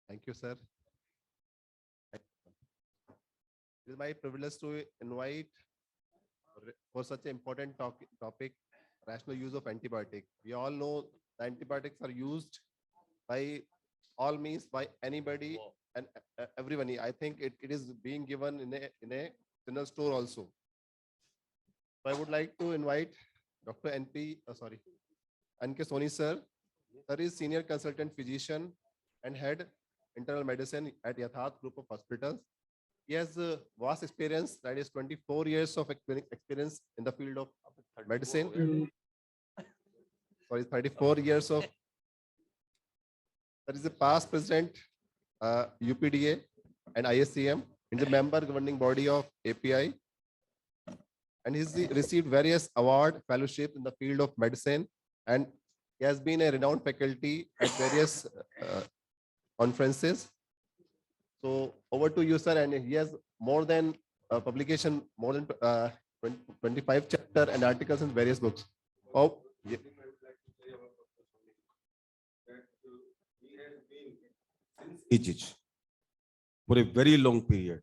Thank you, sir. It is my privilege to invite for such an important topic, rational use of antibiotic. We all know the antibiotics are used by all means by anybody and everyone. I think it is being given in a general store also. So I would like to invite Dr. N.K. Soni sir. Sir is senior consultant physician and head internal medicine at Yatharth Group of Hospitals. He has vast experience, that is 24 years of experience in the field of medicine. Sorry, 34 years of. There is a past president, UPDA and ISCM, and the member governing body of API. And he's received various award fellowships in the field of medicine, and he has been a renowned faculty at various conferences. So over to you, sir. And he has more than publication, more than 25 chapter and articles in various books. Oh, yeah. Since for a very long period,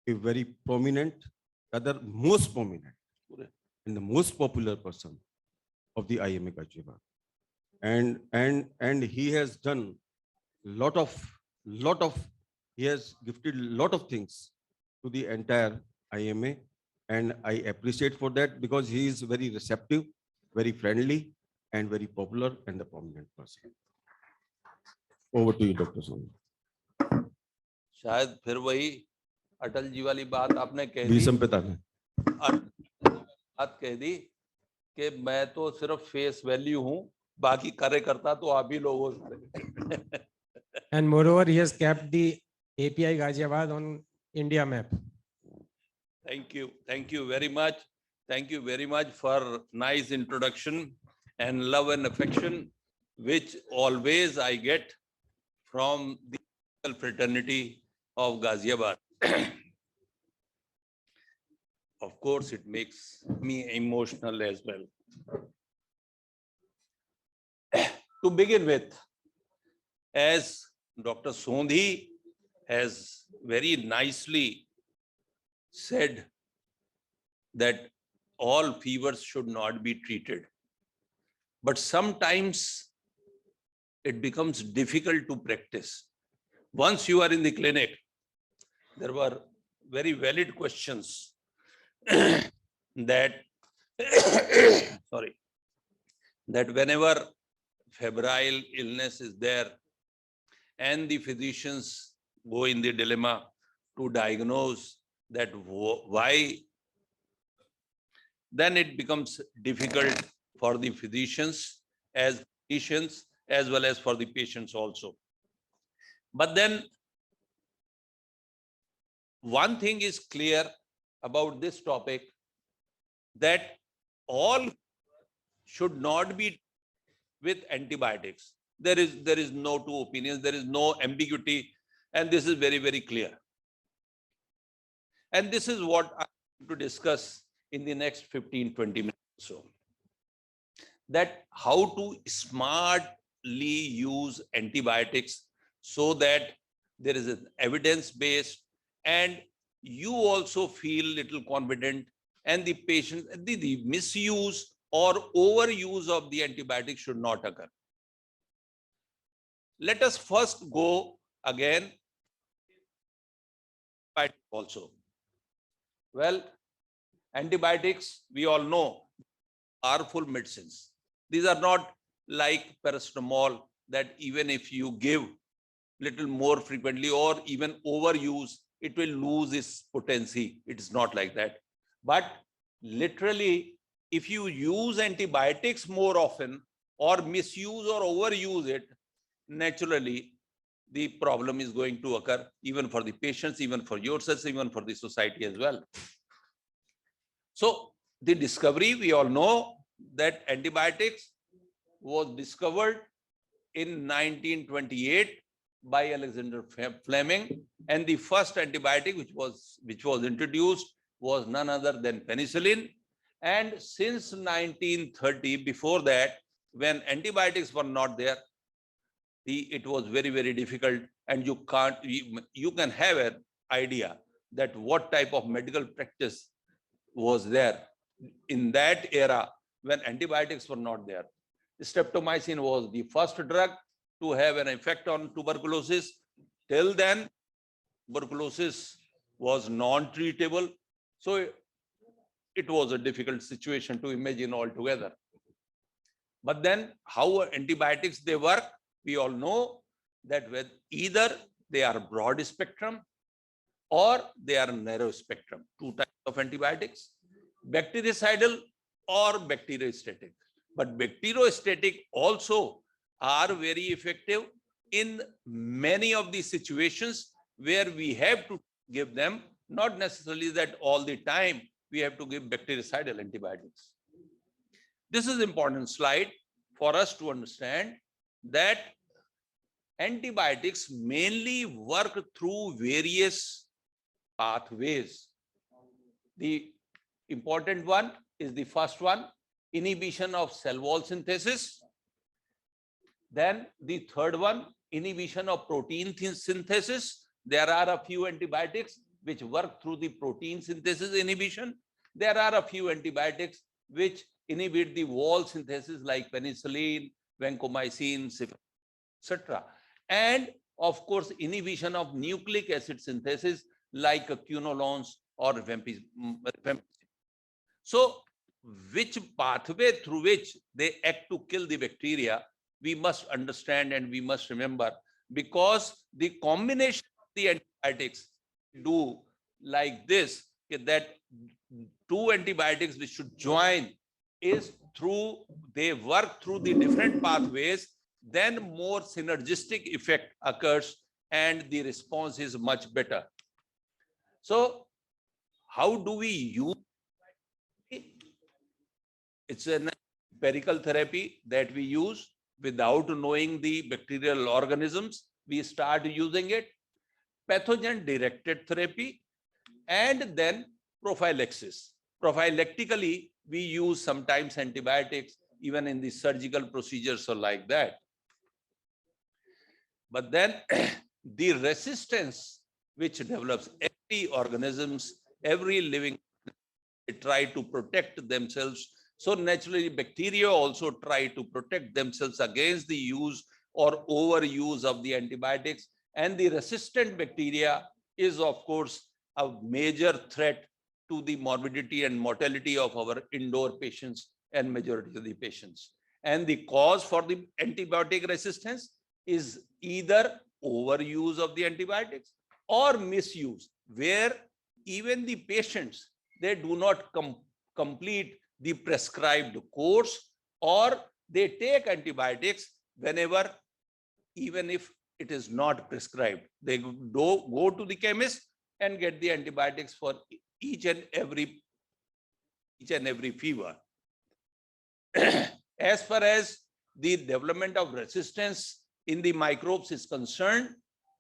a very prominent, rather most prominent, and the most popular person of the IMA Ghaziabad. And he has done he has gifted a lot of things to the entire IMA, and I appreciate for that, because he is very receptive, very friendly, and very popular and a prominent person. Over to you, Dr. Soni. शायद फिर वही अटल जी वाली बात आपने कह दी, बात कह दी कि मैं तो सिर्फ फेस वैल्यू हूं, बाकी कार्यकर्ता तो आप ही लोगों से. And moreover, he has kept the API Ghaziabad on India map. Thank you very much. Thank you very much for nice introduction and love and affection, which always I get from the fraternity of Ghaziabad. Of course, it makes me emotional as well. To begin with, as Dr. Sondhi has very nicely said that all fevers should not be treated, but sometimes it becomes difficult to practice. Once you are in the clinic, there were very valid questions that that whenever febrile illness is there and the physicians go in the dilemma to diagnose that why, then it becomes difficult for the physicians as well as for the patients also. But then one thing is clear about this topic, that all should not be with antibiotics. There is no two opinions, there is no ambiguity, and this is very, very clear. And this is what I'm going to discuss in the next 15-20 minutes or so. That how to smartly use antibiotics so that there is an evidence-based and you also feel little confident, and the patient, the misuse or overuse of the antibiotic should not occur. Let us first go again also. Well, antibiotics, we all know, are powerful medicines. These are not like paracetamol that even if you give little more frequently or even overuse, it will lose its potency. It is not like that. But literally, if you use antibiotics more often or misuse or overuse it, naturally, the problem is going to occur even for the patients, even for yourselves, even for the society as well. So the discovery, we all know that antibiotics was discovered in 1928 by Alexander Fleming, and the first antibiotic which was introduced was none other than penicillin. And since 1930, before that, when antibiotics were not there, it was very, very difficult, and you can have an idea that what type of medical practice was there in that era when antibiotics were not there. Streptomycin was the first drug to have an effect on tuberculosis. Till then, tuberculosis was non-treatable. So it was a difficult situation to imagine altogether. But then how antibiotics they work, we all know that with either they are broad spectrum or they are narrow spectrum, two types of antibiotics, bactericidal or bacteriostatic. But bacteriostatic also are very effective in many of the situations where we have to give them, not necessarily that all the time we have to give bactericidal antibiotics. This is important slide for us to understand that antibiotics mainly work through various pathways. The important one is the first one, inhibition of cell wall synthesis. Then the third one, inhibition of protein synthesis. There are a few antibiotics which work through the protein synthesis inhibition. There are a few antibiotics which inhibit the wall synthesis like penicillin, vancomycin, etc. And of course, inhibition of nucleic acid synthesis like quinolones or vancomycin. So which pathway through which they act to kill the bacteria, we must understand and we must remember, because the combination of the antibiotics do like this, that two antibiotics which should join is through, they work through the different pathways, then more synergistic effect occurs and the response is much better. So how do we use? It's an empirical therapy that we use without knowing the bacterial organisms. We start using it, pathogen directed therapy, and then prophylaxis. Prophylactically, we use sometimes antibiotics even in the surgical procedures or like that. But then the resistance which develops, every organisms, every living, they try to protect themselves. So naturally, bacteria also try to protect themselves against the use or overuse of the antibiotics. And the resistant bacteria is, of course, a major threat to the morbidity and mortality of our indoor patients and majority of the patients. And the cause for the antibiotic resistance is either overuse of the antibiotics or misuse, where even the patients, they do not complete the prescribed course, or they take antibiotics whenever, even if it is not prescribed. They go to the chemist and get the antibiotics for each and every fever. As far as the development of resistance in the microbes is concerned,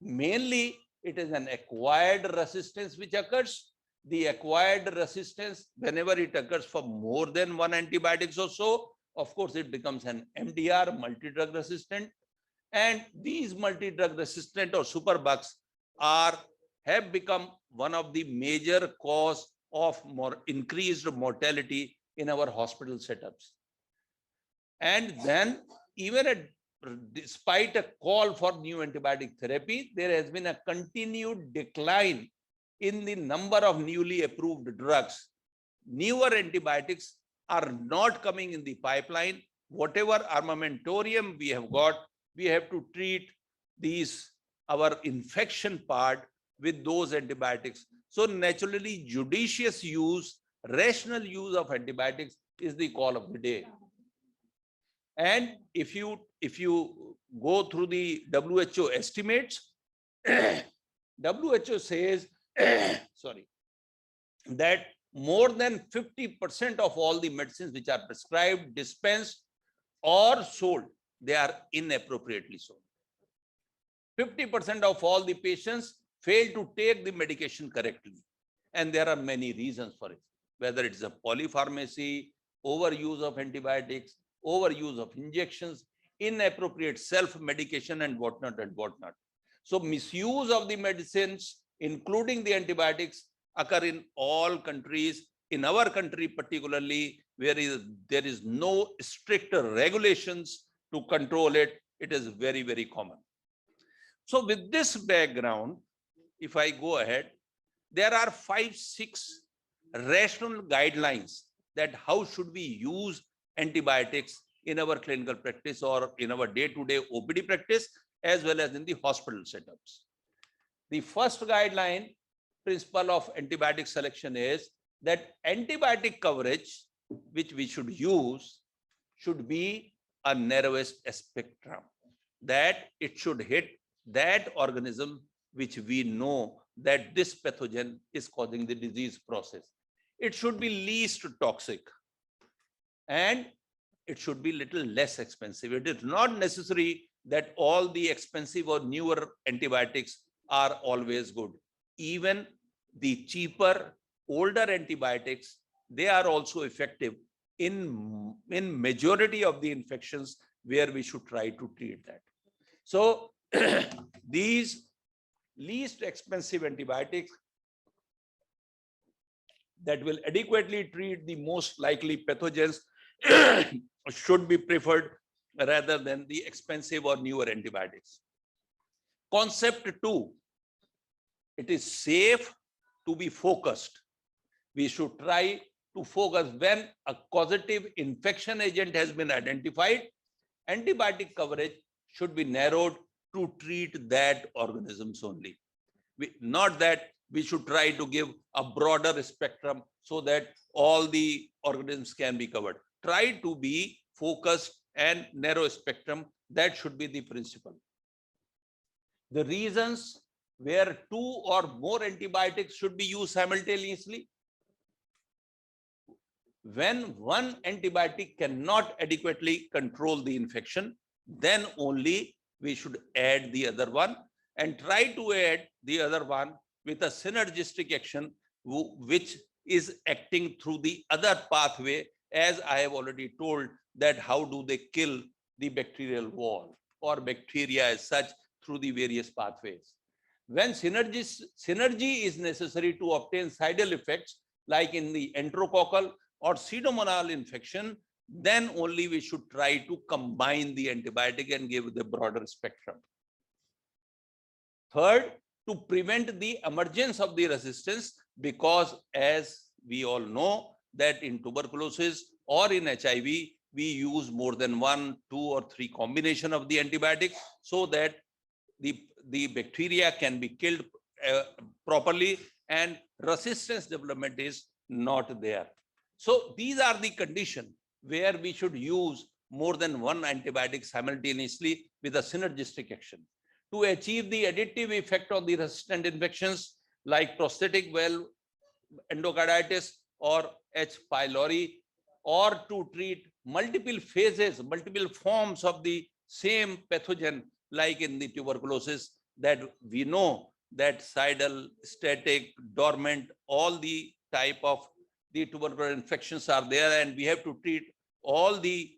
mainly it is an acquired resistance which occurs. The acquired resistance, whenever it occurs for more than one antibiotics or so, of course, it becomes an MDR, multi-drug resistant. And these multi-drug resistant or superbugs have become one of the major cause of increased mortality in our hospital setups. And then even despite a call for new antibiotic therapy, there has been a continued decline in the number of newly approved drugs. Newer antibiotics are not coming in the pipeline. Whatever armamentarium we have got, we have to treat our infection part with those antibiotics. So naturally, judicious use, rational use of antibiotics is the call of the day. And if you go through the WHO estimates, WHO says, sorry, that more than 50% of all the medicines which are prescribed, dispensed, or sold, they are inappropriately sold. 50% of all the patients fail to take the medication correctly. And there are many reasons for it, whether it's a polypharmacy, overuse of antibiotics, overuse of injections, inappropriate self-medication and whatnot and whatnot. So misuse of the medicines, including the antibiotics, occur in all countries. In our country particularly, where there is no stricter regulations to control it, it is very, very common. So with this background, if I go ahead, there are 5-6 rational guidelines that how should we use antibiotics in our clinical practice or in our day-to-day OPD practice, as well as in the hospital setups. The first guideline principle of antibiotic selection is that antibiotic coverage, which we should use, should be a narrowest spectrum, that it should hit that organism which we know that this pathogen is causing the disease process. It should be least toxic and it should be little less expensive. It is not necessary that all the expensive or newer antibiotics are always good. Even the cheaper, older antibiotics, they are also effective in majority of the infections where we should try to treat that. So these least expensive antibiotics that will adequately treat the most likely pathogens should be preferred rather than the expensive or newer antibiotics. Concept 2, it is safe to be focused. We should try to focus when a causative infection agent has been identified. Antibiotic coverage should be narrowed to treat that organisms only. Not that we should try to give a broader spectrum so that all the organisms can be covered. Try to be focused and narrow spectrum. That should be the principle. The reasons where 2 or more antibiotics should be used simultaneously. When one antibiotic cannot adequately control the infection, then only we should add the other one, and try to add the other one with a synergistic action which is acting through the other pathway, as I have already told that how do they kill the bacterial wall or bacteria as such through the various pathways. When synergy is necessary to obtain sidal effects, like in the enterococcal or pseudomonal infection, then only we should try to combine the antibiotic and give the broader spectrum. Third, to prevent the emergence of the resistance, because as we all know that in tuberculosis or in HIV, we use more than 1, 2, or 3 combination of the antibiotics so that the bacteria can be killed properly and resistance development is not there. So these are the conditions where we should use more than one antibiotic simultaneously with a synergistic action to achieve the additive effect on the resistant infections like prosthetic valve endocarditis or H. pylori, or to treat multiple phases, multiple forms of the same pathogen like in the tuberculosis, that we know that sidal, static, dormant, all the type of the tubercular infections are there, and we have to treat all the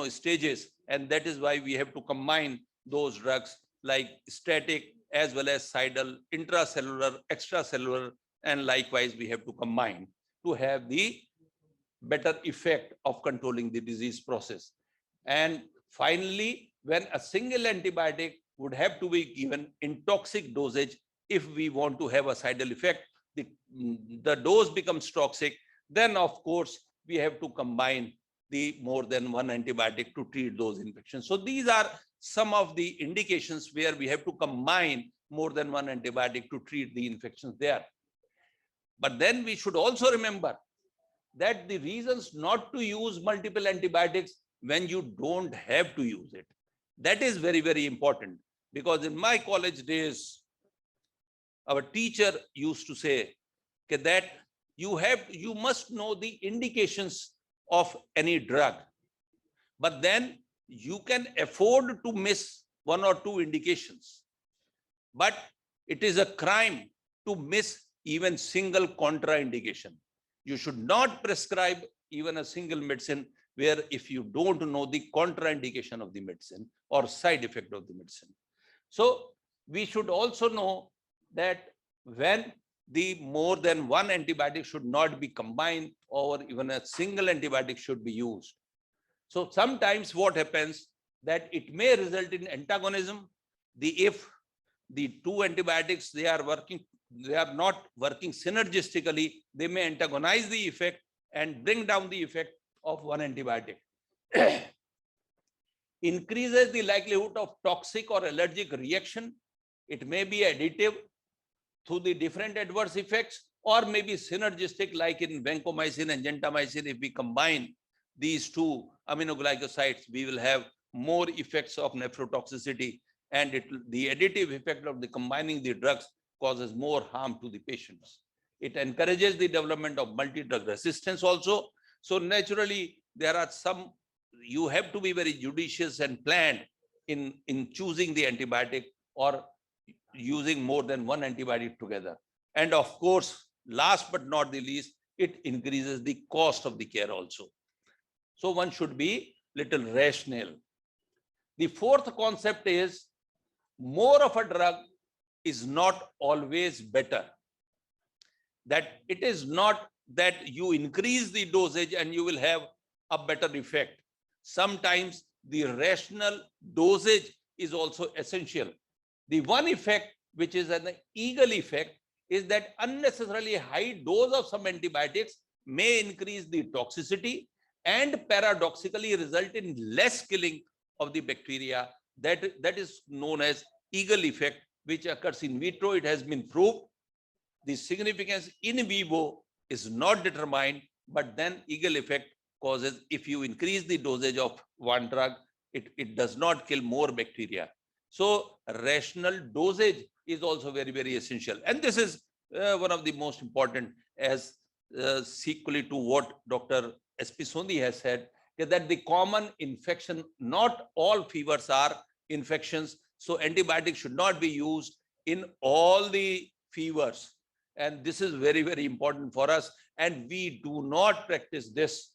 stages, and that is why we have to combine those drugs like static as well as sidal, intracellular, extracellular, and likewise we have to combine to have the better effect of controlling the disease process. And finally, when a single antibiotic would have to be given in toxic dosage, if we want to have a sidal effect, the dose becomes toxic, then of course we have to combine the more than one antibiotic to treat those infections. So these are some of the indications where we have to combine more than one antibiotic to treat the infections there. But then we should also remember that the reasons not to use multiple antibiotics when you don't have to use it. That is very, very important, because in my college days, our teacher used to say that you must know the indications of any drug, but then you can afford to miss 1 or 2 indications. But it is a crime to miss even single contraindication. You should not prescribe even a single medicine where if you don't know the contraindication of the medicine or side effect of the medicine. So we should also know that when the more than one antibiotic should not be combined, or even a single antibiotic should be used. So sometimes what happens that it may result in antagonism. If the two antibiotics, they are not working synergistically, they may antagonize the effect and bring down the effect of one antibiotic. Increases the likelihood of toxic or allergic reaction. It may be additive to the different adverse effects, or maybe synergistic, like in vancomycin and gentamicin. If we combine these two aminoglycosides, we will have more effects of nephrotoxicity, and the additive effect of the combining the drugs causes more harm to the patients. It encourages the development of multi-drug resistance also. So naturally, there are some, you have to be very judicious and planned in choosing the antibiotic or using more than one antibiotic together. And of course, last but not the least, it increases the cost of the care also. So one should be little rational. The fourth concept is more of a drug is not always better. That it is not that you increase the dosage and you will have a better effect. Sometimes the rational dosage is also essential. The one effect, which is an eagle effect, is that unnecessarily high dose of some antibiotics may increase the toxicity and paradoxically result in less killing of the bacteria. That is known as eagle effect, which occurs in vitro. It has been proved. The significance in vivo is not determined, but then eagle effect causes, if you increase the dosage of one drug, it does not kill more bacteria. So rational dosage is also very, very essential. And this is one of the most important, as sequely to what Dr. S.P. Sondhi has said, that the common infection, not all fevers are infections. So antibiotics should not be used in all the fevers. And this is very, very important for us. And we do not practice this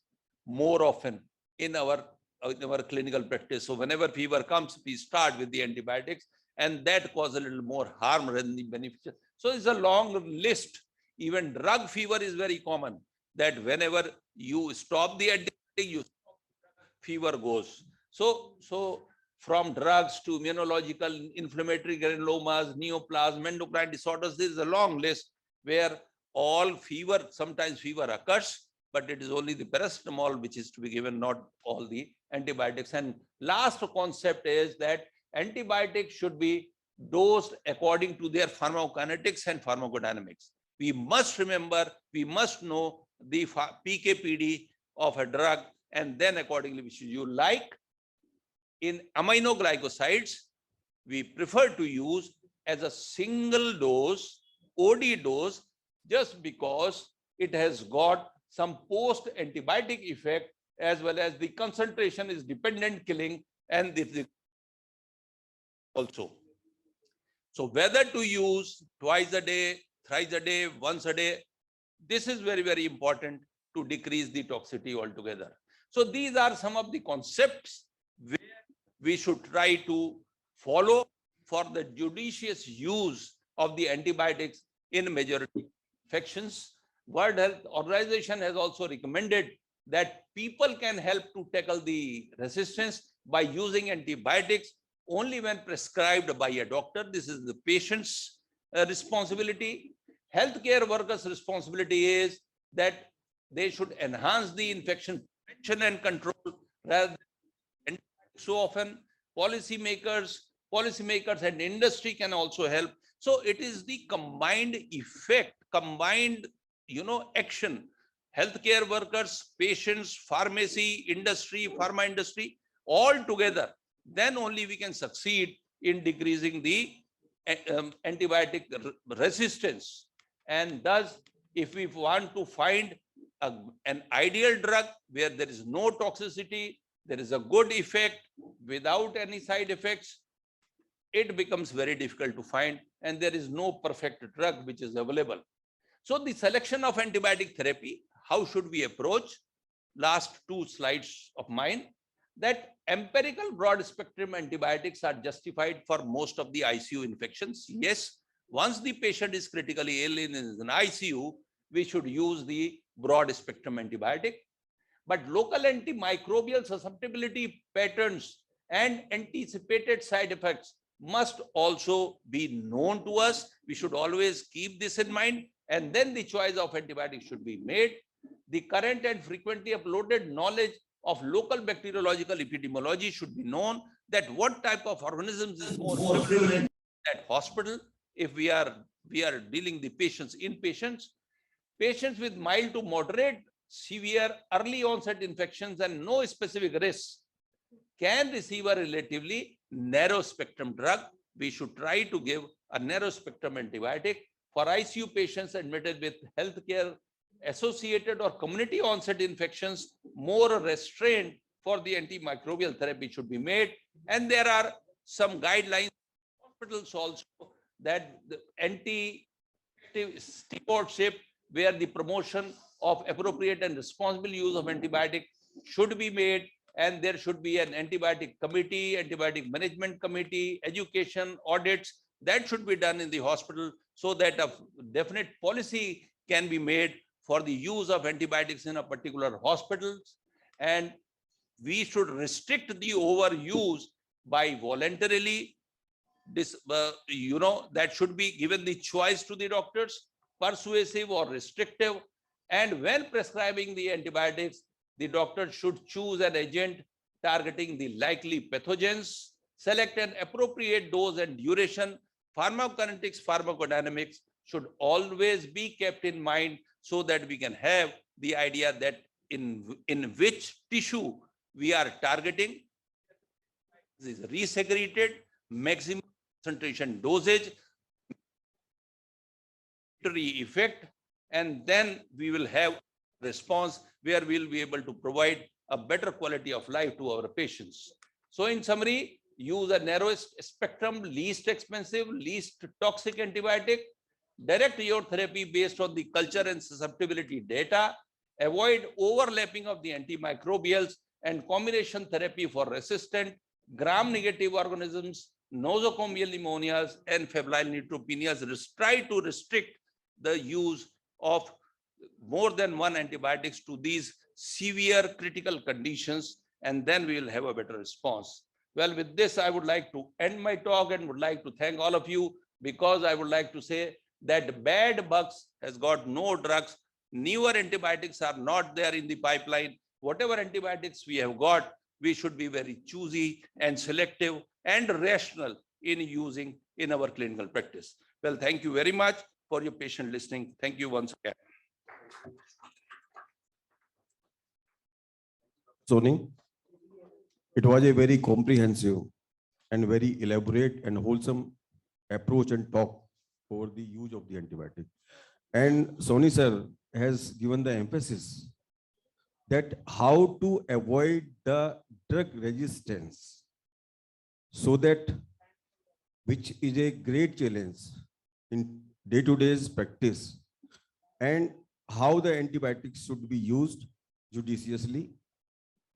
more often in our clinical practice. So whenever fever comes, we start with the antibiotics, and that causes a little more harm than the benefit. So it's a long list. Even drug fever is very common, that whenever you stop the antibiotic, fever goes. So from drugs to immunological, inflammatory granulomas, neoplasm, endocrine disorders, there is a long list where all fever, sometimes fever occurs, but it is only the paracetamol which is to be given, not all the antibiotics. And last concept is that antibiotics should be dosed according to their pharmacokinetics and pharmacodynamics. We must remember, we must know the PK/PD of a drug, and then accordingly we should use. Like in aminoglycosides, we prefer to use as a single dose, OD dose, just because it has got some post-antibiotic effect, as well as the concentration is dependent killing, and this also. So whether to use twice a day, thrice a day, once a day, this is very, very important to decrease the toxicity altogether. So these are some of the concepts where we should try to follow for the judicious use of the antibiotics in majority infections. World Health Organization has also recommended that people can help to tackle the resistance by using antibiotics only when prescribed by a doctor. This is the patient's responsibility. Healthcare workers' responsibility is that they should enhance the infection prevention and control rather than so often. Policymakers and industry can also help. So it is the combined effect, combined action. Healthcare workers, patients, pharmacy industry, pharma industry, all together, then only we can succeed in decreasing the antibiotic resistance. And thus, if we want to find an ideal drug where there is no toxicity, there is a good effect without any side effects, it becomes very difficult to find, and there is no perfect drug which is available. So the selection of antibiotic therapy, how should we approach? last two slides of mine, that empirical broad spectrum antibiotics are justified for most of the ICU infections. Yes, once the patient is critically ill in an ICU, we should use the broad spectrum antibiotic. But local antimicrobial susceptibility patterns and anticipated side effects must also be known to us. We should always keep this in mind, and then the choice of antibiotics should be made. The current and frequently uploaded knowledge of local bacteriological epidemiology should be known, that what type of organisms is more prevalent at hospital if we are dealing the patients, inpatients. Patients with mild to moderate, severe early onset infections and no specific risks can receive a relatively narrow spectrum drug. We should try to give a narrow spectrum antibiotic. For ICU patients admitted with healthcare associated or community onset infections, more restraint for the antimicrobial therapy should be made. And there are some guidelines hospitals also, that the stewardship, where the promotion of appropriate and responsible use of antibiotic should be made, and there should be an antibiotic committee, antibiotic management committee, education, audits that should be done in the hospital, so that a definite policy can be made for the use of antibiotics in a particular hospital. And we should restrict the overuse by voluntarily, that should be given the choice to the doctors, persuasive or restrictive. And when prescribing the antibiotics, the doctor should choose an agent targeting the likely pathogens, select an appropriate dose and duration. Pharmacokinetics, pharmacodynamics should always be kept in mind, so that we can have the idea that in which tissue we are targeting. This is resecreted, maximum concentration dosage, effect, and then we will have response where we will be able to provide a better quality of life to our patients. So in summary, use a narrowest spectrum, least expensive, least toxic antibiotic, direct your therapy based on the culture and susceptibility data, avoid overlapping of the antimicrobials, and combination therapy for resistant gram-negative organisms, nosocomial pneumonias, and febrile neutropenias. Try to restrict the use of more than one antibiotics to these severe critical conditions, and then we will have a better response. Well, with this, I would like to end my talk and would like to thank all of you, because I would like to say that bad bugs has got no drugs. Newer antibiotics are not there in the pipeline. Whatever antibiotics we have got, we should be very choosy and selective and rational in using in our clinical practice. Well, thank you very much for your patient listening. Thank you once again. Soni, it was a very comprehensive and very elaborate and wholesome approach and talk over the use of the antibiotic. And Soni sir has given the emphasis that how to avoid the drug resistance, so that, which is a great challenge in day-to-day practice, and how the antibiotics should be used judiciously.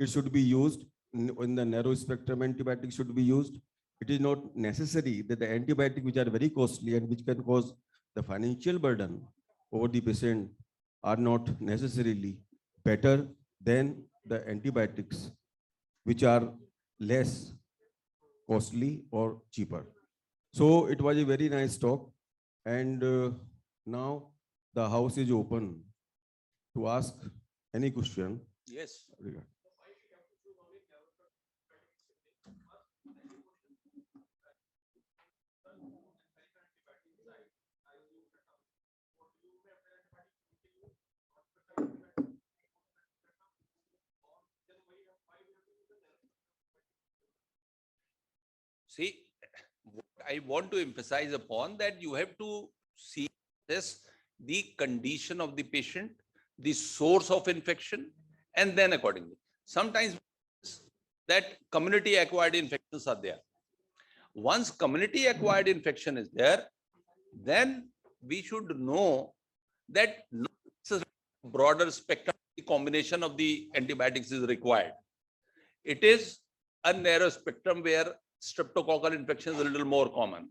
It should be used in the narrow spectrum antibiotics should be used. It is not necessary that the antibiotics which are very costly and which can cause the financial burden over the patient are not necessarily better than the antibiotics which are less costly or cheaper. So it was a very nice talk, and now the house is open to ask any question. Yes. See, what I want to emphasize upon, that you have to see this, the condition of the patient, the source of infection, and then accordingly. Sometimes that community acquired infections are there. Once community acquired infection is there, then we should know that broader spectrum the combination of the antibiotics is required. It is a narrow spectrum where streptococcal infection is a little more common.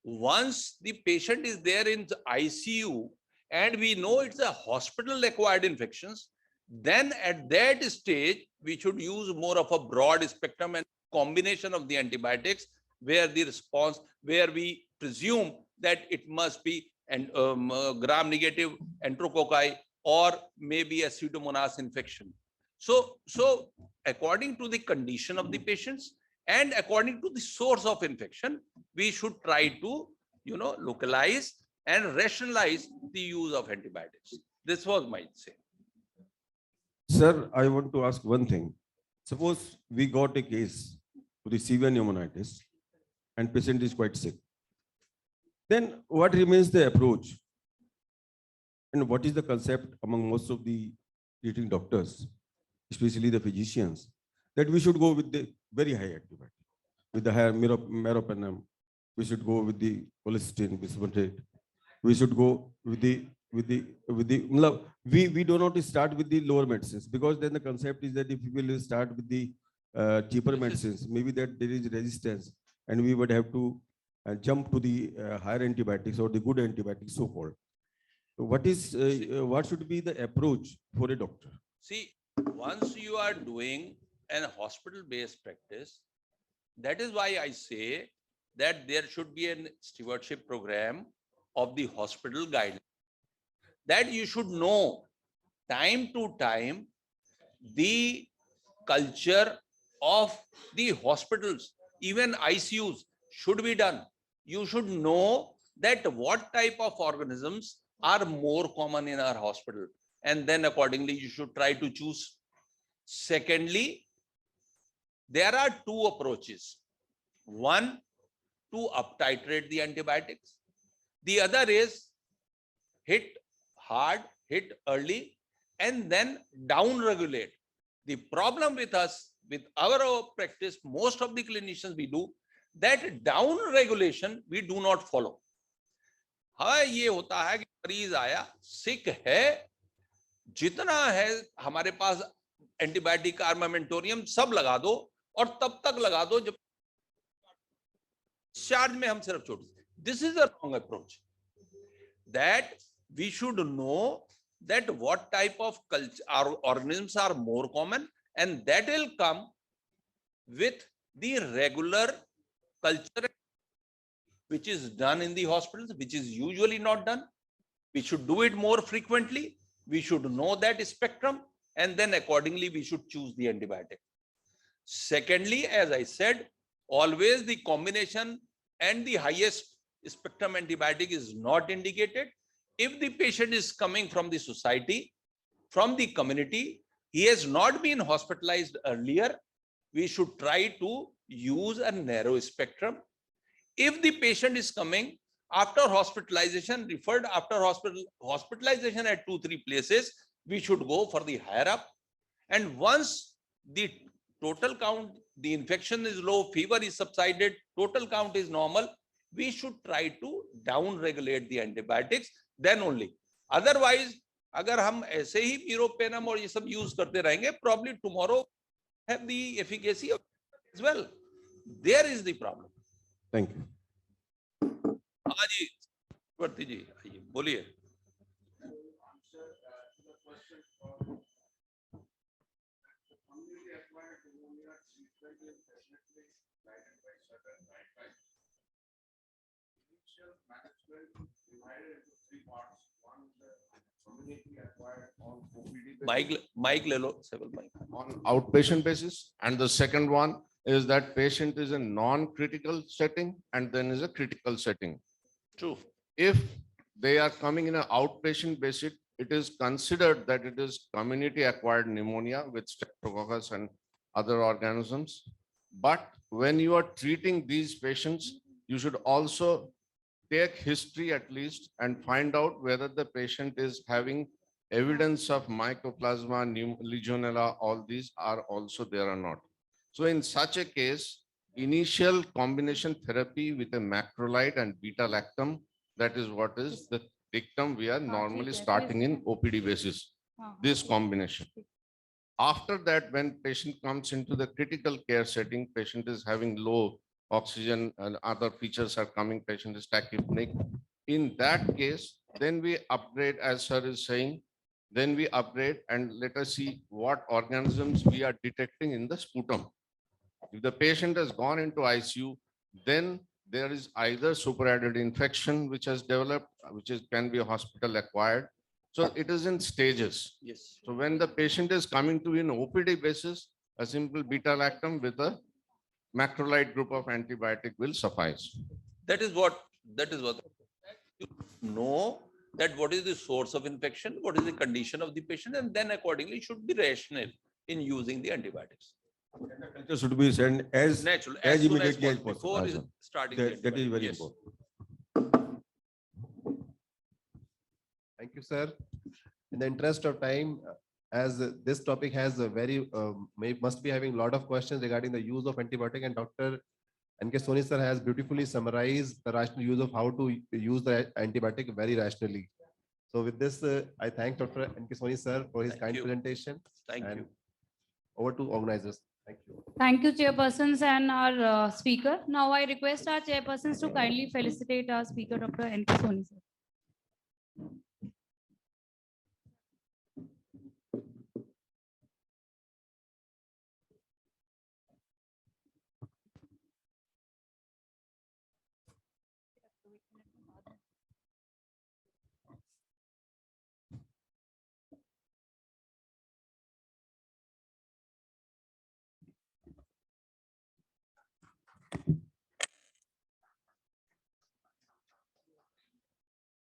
Once the patient is there in the ICU and we know it's a hospital acquired infections, then at that stage, we should use more of a broad spectrum and combination of the antibiotics where the response, where we presume that it must be gram-negative enterococci or maybe a Pseudomonas infection. So according to the condition of the patients and according to the source of infection, we should try to, localize and rationalize the use of antibiotics. This was my say. Sir, I want to ask one thing. Suppose we got a case with the severe pneumonitis and patient is quite sick. Then what remains the approach? And what is the concept among most of the treating doctors, especially the physicians, that we should go with the very high antibiotic, with the higher meropenem, we should go with the colistin, bisphenol, we should go with the we do not start with the lower medicines, because then the concept is that if we will start with the cheaper medicines, maybe that there is resistance and we would have to jump to the higher antibiotics or the good antibiotics, so called. So what should be the approach for a doctor? See, once you are doing an hospital-based practice, that is why I say that there should be a stewardship program of the hospital guidelines, that you should know time to time the culture of the hospitals, even ICUs should be done. You should know that what type of organisms are more common in our hospital, and then accordingly you should try to choose. Secondly, there are two approaches. One, to up-titrate the antibiotics. The other is hit hard, hit early, and then down-regulate. The problem with us, with our practice, most of the clinicians we do, that down-regulation we do not follow. हाँ, ये होता है कि मरीज आया, सिक है, जितना है हमारे पास एंटीबायोटिक आर्मामेंटोरियम सब लगा दो और तब तक लगा दो जब चार्ज में हम सिर्फ छोड़ दें. This is a wrong approach. That we should know that what type of culture our organisms are more common, and that will come with the regular culture which is done in the hospitals, which is usually not done. We should do it more frequently. We should know that spectrum, and then accordingly we should choose the antibiotic. Secondly, as I said, always the combination and the highest spectrum antibiotic is not indicated. If the patient is coming from the society, from the community, he has not been hospitalized earlier, we should try to use a narrow spectrum. If the patient is coming after hospitalization, referred after hospitalization at 2-3 places, we should go for the higher up. And once the total count, the infection is low, fever is subsided, total count is normal, we should try to down regulate the antibiotics, then only. Otherwise, अगर हम ऐसे ही meropenem और ये सब use करते रहेंगे, probably tomorrow have the efficacy as well. There is the problem. Thank you. हाँ जी, वर्ती जी, आइए, बोलिए. Mic ले लो, several mic. On outpatient basis, and the second one is that patient is a non-critical setting and then is a critical setting. True. If they are coming in an outpatient basis, it is considered that it is community acquired pneumonia with streptococcus and other organisms. But when you are treating these patients, you should also take history at least and find out whether the patient is having evidence of mycoplasma, Legionella, all these are also there or not. So in such a case, initial combination therapy with a macrolide and beta-lactam, that is what is the dictum we are normally starting in OPD basis. this combination. After that, when patient comes into the critical care setting, patient is having low oxygen and other features are coming, patient is tachypneic. In that case, then we upgrade, as sir is saying, then we upgrade and let us see what organisms we are detecting in the sputum. If the patient has gone into ICU, then there is either superadded infection which has developed, can be hospital acquired. So it is in stages. Yes. So when the patient is coming to in OPD basis, a simple beta-lactam with a macrolide group of antibiotic will suffice. That is what. You know that what is the source of infection, what is the condition of the patient, and then accordingly should be rational in using the antibiotics. Culture should be sent as Natural, as soon immediately as possible, possible. before starting. the That is very antibiotic. Yes. important. Thank you, sir. In the interest of time, as this topic has a very, must be having a lot of questions regarding the use of antibiotic, and Dr. N.K. Soni sir has beautifully summarized the rational use of how to use the antibiotic very rationally. So with this, I thank Dr. N.K. Soni sir for his Thank kind you. presentation. Thank And you. over to organizers. Thank you. Thank you, chairpersons and our speaker. Now I request our chairpersons to kindly felicitate our speaker, Dr. N.K. Soni, sir.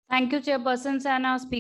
Thank you, chairpersons and our speaker.